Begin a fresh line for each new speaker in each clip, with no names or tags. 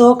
2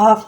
½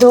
2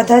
½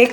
1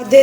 ½